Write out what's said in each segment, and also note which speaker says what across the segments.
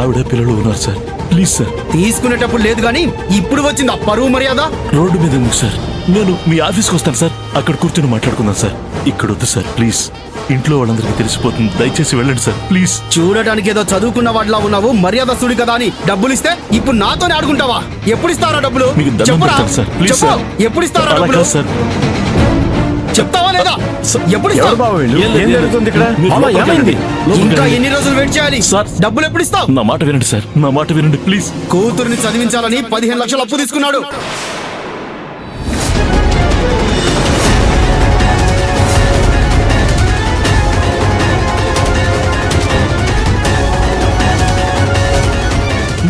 Speaker 1: ఆవిడ పిల్లలు ఉన్నారు సార్. Please sir.
Speaker 2: తీసుకునేటప్పుడు లేదు గాని ఇప్పుడు వచ్చింది ఆ పరువు మర్యాద.
Speaker 1: రోడ్డు మీద ఎందుకు సార్? నేను మీ ఆఫీస్కి వస్తాను సార్, అక్కడ కూర్చొని మాట్లాడుకుందాం సార్. ఇక్కడ వద్దు సార్ ప్లీజ్, ఇంట్లో వాళ్ళందరికీ తెలిసిపోతుంది. దయచేసి వెళ్ళండి సార్ ప్లీజ్.
Speaker 2: చూడడానికి ఏదో చదువుకున్న వాడిలా ఉన్నావు, మర్యాదస్తుడి కదా అని డబ్బులు ఇస్తే ఇప్పుడు నాతోనే ఆడుకుంటావా? ఎప్పుడు ఇస్తారా డబ్బులు?
Speaker 1: మీకు దండం పెడతాను సార్, ప్లీజ్ సార్.
Speaker 2: ఎప్పుడు ఇస్తారా
Speaker 1: అలా
Speaker 2: డబ్బులు?
Speaker 1: కాదు సార్.
Speaker 2: చెప్తావా లేదా? ఎప్పుడు ఇస్తావు?
Speaker 3: ఏం జరుగుతుంది ఇక్కడ? ఏమైంది?
Speaker 2: ఇంకా ఎన్ని రోజులు వెయిట్ చేయాలి?
Speaker 1: సార్,
Speaker 2: డబ్బులు ఎప్పుడు ఇస్తావు?
Speaker 1: నా మాట వినండి సార్, నా మాట వినండి ప్లీజ్.
Speaker 2: కూతుర్ని చదివించాలని 15 లక్షలు అప్పు తీసుకున్నాడు.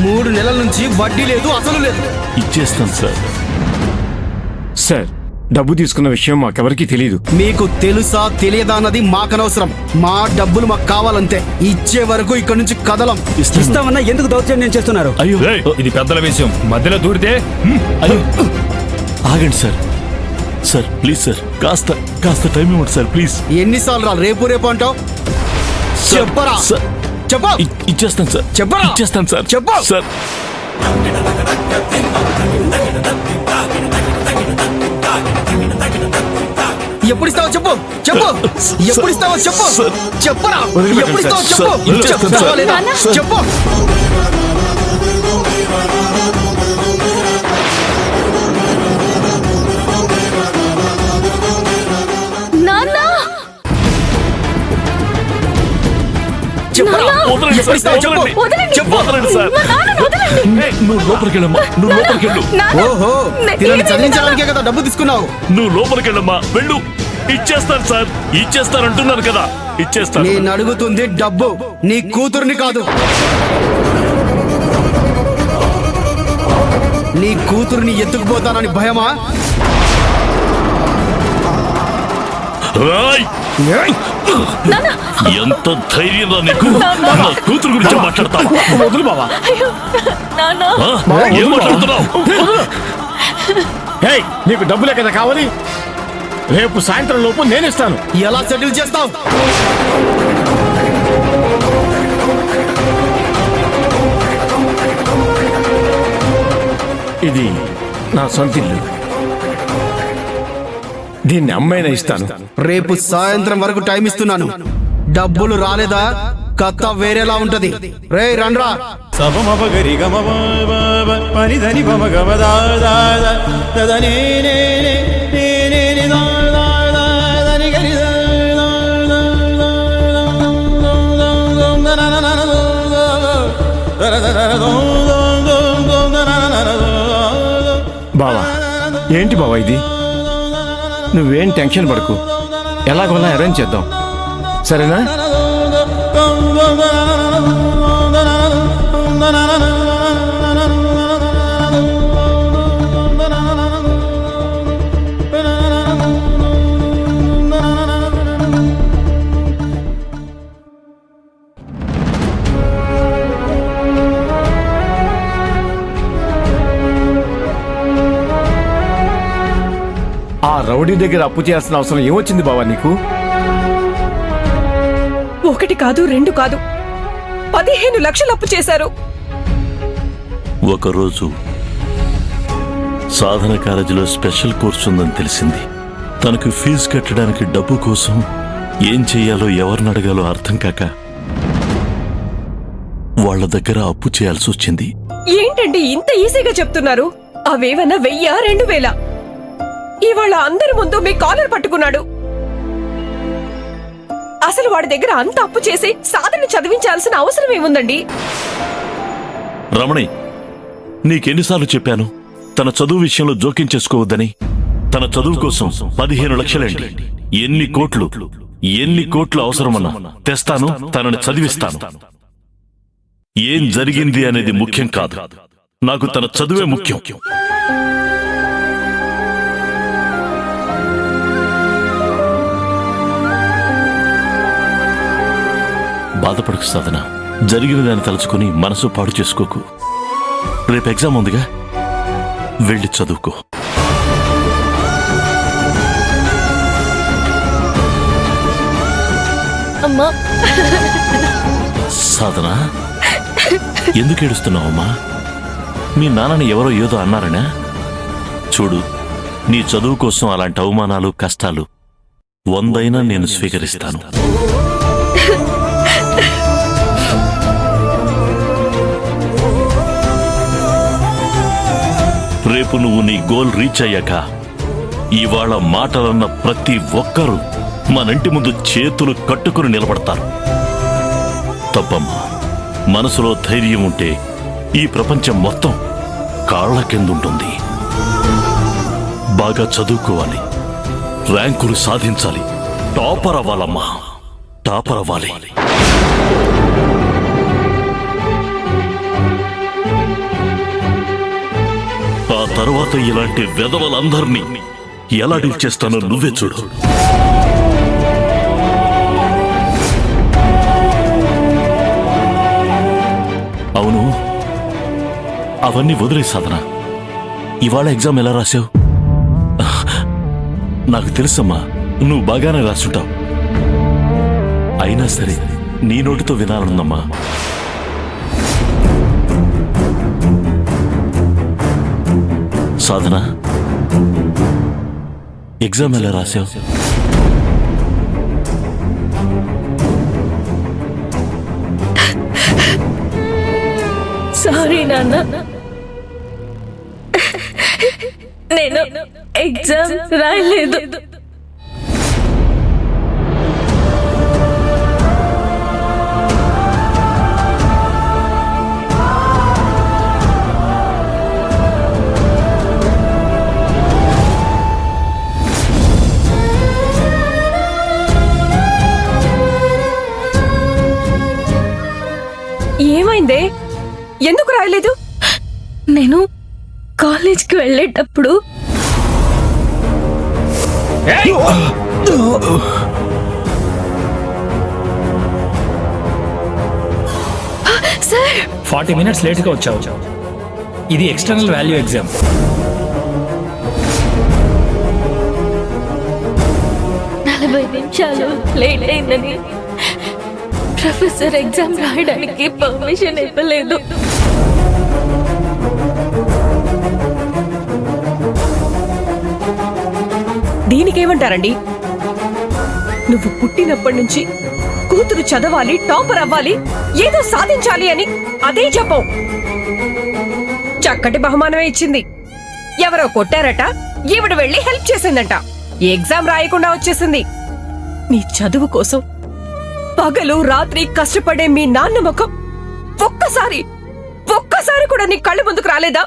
Speaker 2: మూడు నెలల నుంచి వడ్డీ లేదు, అసలు లేదు.
Speaker 1: ఇచ్చేస్తాను సార్.
Speaker 3: సార్, డబ్బు తీసుకున్న విషయం మాకెవరికి తెలియదు.
Speaker 2: మీకు తెలుసా తెలియదా అన్నది మాకనవసరం. మా డబ్బులు మాకు కావాలంతే. ఇచ్చే వరకు ఇక్కడ నుంచి కదలం.
Speaker 4: ఇస్తామన్నా ఎందుకు దౌర్జన్యం చేస్తున్నారు?
Speaker 1: అయ్యో,
Speaker 5: ఇది పెద్దల విషయం, మధ్యలో దూరితే
Speaker 1: అయ్యో ఆగండి సార్. సార్ ప్లీజ్ సార్, కాస్త టైం ఇవ్వండి సార్ ప్లీజ్.
Speaker 2: ఎన్నిసార్లు రా రేపు రేపు అంటావు? చెప్పరా?
Speaker 1: సార్
Speaker 2: చెప్పు.
Speaker 1: ఇచ్చేస్తాను సార్.
Speaker 2: చెప్పరా?
Speaker 1: ఇచ్చేస్తాను సార్.
Speaker 2: చెప్పు.
Speaker 1: సార్
Speaker 2: ఎప్పుడు ఇస్తావో చెప్పు. చెప్పు. ఎప్పుడు ఇస్తావో చెప్పు. చెప్పరా? ఎప్పుడు ఇస్తావో చెప్పు. చెప్తావా లేదా? చెప్పు. చెప్పరా? ఎప్పుడు ఇస్తావో చెప్పు. చెప్పు.
Speaker 1: నువ్వు లోపలికి వెళ్ళమ్మా, నువ్వు లోపలికి వెళ్ళు.
Speaker 2: ఓహో, పిల్లల్ని చదివించడానికే కదా డబ్బు తీసుకున్నావు.
Speaker 1: నువ్వు లోపలికి వెళ్ళమ్మా, వెళ్ళు. ఇచ్చేస్తాను సార్, ఇచ్చేస్తాను అంటున్నాను కదా, ఇచ్చేస్తాను.
Speaker 2: నేను అడుగుతుంది డబ్బు, నీ కూతుర్ని కాదు. నీ కూతుర్ని ఎత్తుకుపోతానని భయమా?
Speaker 1: రాయ్! ఎంత ధైర్యం రా నీకు? నా కూతురు గురించి మాట్లాడతావు?
Speaker 3: వదులు బావా.
Speaker 1: ఏం మాట్లాడుతున్నావు?
Speaker 3: హే, నీకు డబ్బులే కదా కావాలి? రేపు సాయంత్రం లోపు నేను ఇస్తాను.
Speaker 2: ఎలా సెటిల్ చేస్తావు?
Speaker 3: ఇది నా సొంత ఇల్లు, దీన్ని అమ్మాయినా ఇస్తాను.
Speaker 2: రేపు సాయంత్రం వరకు టైం ఇస్తున్నాను. డబ్బులు రాలేదా కథ వేరేలా ఉంటది. రే రండ్రా.
Speaker 3: బావా, ఏంటి బావా ఇది? నువ్వేం టెన్షన్ పడకు, ఎలాగోలా అరేంజ్ చేద్దాం, సరేనా? ఆ రౌడీ దగ్గర అప్పు చేయాల్సిన అవసరం ఏమొచ్చింది బావా నీకు?
Speaker 6: ఒకటి కాదు, రెండు కాదు, 15 లక్షలు అప్పు చేశారు.
Speaker 1: ఒకరోజు సాధన కాలేజీలో స్పెషల్ కోర్సు ఉందని తెలిసింది. తనకు ఫీజు కట్టడానికి డబ్బు కోసం ఏం చెయ్యాలో ఎవరిని అడగాలో అర్థం కాక వాళ్ళ దగ్గర అప్పు చేయాల్సి వచ్చింది.
Speaker 6: ఏంటండి ఇంత ఈజీగా చెప్తున్నారు? అవేవన్నా 1000, 2000? ఇవాళ అందరి ముందు మీ కాలర్ పట్టుకున్నాడు. అసలు వాడి దగ్గర అంత అప్పు చేసి సాధన చదివించాల్సిన అవసరం ఏముందండి?
Speaker 1: రమణి, నీకెన్నిసార్లు చెప్పాను తన చదువు విషయంలో జోక్యం చేసుకోవద్దని? తన చదువు కోసం 15 లక్షలేండి, ఎన్ని కోట్లు అవసరమన్నా తెస్తాను, తనని చదివిస్తాను. ఏం జరిగింది అనేది ముఖ్యం కాదు, నాకు తన చదువే ముఖ్యం. బాధపడకు సాధన, జరిగిన దాన్ని తలుచుకుని మనసు పాడు చేసుకోకు. రేపు ఎగ్జామ్ ఉందిగా, వెళ్ళి చదువుకో.
Speaker 6: అమ్మా
Speaker 1: సాధన ఎందుకు ఏడుస్తున్నావమ్మా? మీ నాన్నని ఎవరో ఏదో అన్నారనా? చూడు, నీ చదువు కోసం అలాంటి అవమానాలు కష్టాలు 100 నేను స్వీకరిస్తాను. రేపు నువ్వు నీ గోల్ రీచ్ అయ్యాక ఇవాళ మాటలన్న ప్రతి ఒక్కరూ మనంటి ముందు చేతులు కట్టుకుని నిలబడతారు. తప్పమ్మా, మనసులో ధైర్యం ఉంటే ఈ ప్రపంచం మొత్తం కాళ్ల కిందుంటుంది. బాగా చదువుకోవాలి, ర్యాంకులు సాధించాలి, టాపర్ అవ్వాలమ్మా, టాపర్ అవ్వాలి. ఆ తర్వాత ఇలాంటి వెధవలందరినీ ఎలా డీల్ చేస్తానో నువ్వే చూడు. అవును, అవన్నీ వదిలే సాధన. ఇవాళ ఎగ్జామ్ ఎలా రాశావు? నాకు తెలుసమ్మా, నువ్వు బాగానే రాసుంటావు. అయినా సరే నీ నోటితో వినాలనుందమ్మా. సాధన, ఎగ్జామ్ ఎలా రాశావు?
Speaker 7: సారీ నాన్న, నేను ఎగ్జామ్ రాయలేదు.
Speaker 6: ఏమైందే? ఎందుకు రాయలేదు?
Speaker 7: నేను కాలేజ్కి వెళ్ళేటప్పుడు సార్
Speaker 5: 40 minutes లేట్గా వచ్చావు. ఇది ఎక్స్టర్నల్ వాల్యూ ఎగ్జామ్.
Speaker 7: 40 నిమిషాలు లేట్ అయిందని ప్రొఫెసర్ ఎగ్జామ్ రాయడానికి పర్మిషన్ ఇవ్వలేదు.
Speaker 6: దీనికేమంటారండి? నువ్వు పుట్టినప్పటి నుంచి కూతురు చదవాలి, టాపర్ అవ్వాలి, ఏదో సాధించాలి అని అదే చెప్పవు. చక్కటి బహుమానమే ఇచ్చింది. ఎవరో కొట్టారట, ఈవిడ వెళ్లి హెల్ప్ చేసిందంట. ఎగ్జామ్ రాయకుండా వచ్చేసింది. నీ చదువు కోసం పగలు రాత్రి కష్టపడే మీ నాన్న ముఖం ఒక్కసారి కూడా నీ కళ్ళ ముందుకు రాలేదా?